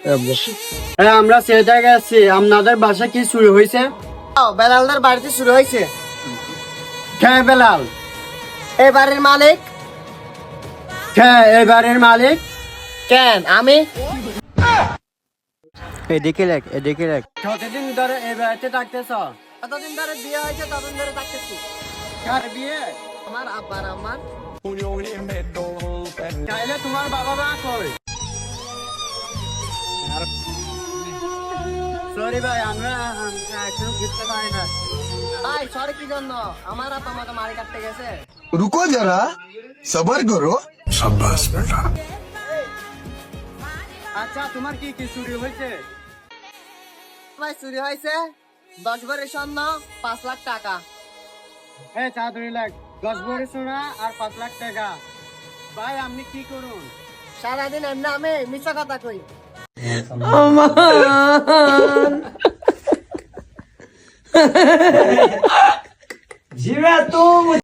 হ্যাঁ, আমরা সেটা গেছি। আপনাদের বাসা কি শুরু হয়েছে? বেলালদার বাড়িতে শুরু হয়েছে। কে বেলাল? এই বাড়ির মালিক। কে এই বাড়ির মালিক? কেন আমি? এদিকে দেখ। কতদিন ধরে এই বাড়িতে থাকতেছ? কতদিন ধরে বিয়ে হয়েছে ততদিন ধরে থাকতেছি। কার বিয়ে? আমার আব্বার আমার। চাইলে তোমার বাবা মা কই? সরি ভাই, আমরা এখনো বুঝতে পারি না। ভাই সরি কি জন্য? আমার আব্বা আমাকে মারি কাটতে গেছে। रुको जरा सबर करो। शाबाश बेटा। আচ্ছা, তোমার কি কি চুরি হয়েছে? ভাই চুরি হয়েছে 10 ভরি স্বর্ণ, 5 লাখ টাকা। এই 4 লাখ, 10 ভরি সোনা আর 5 লাখ টাকা। ভাই আপনি কি করুন? সারাদিন এমনি আমি মিছা কথা কই। জিবে তুমি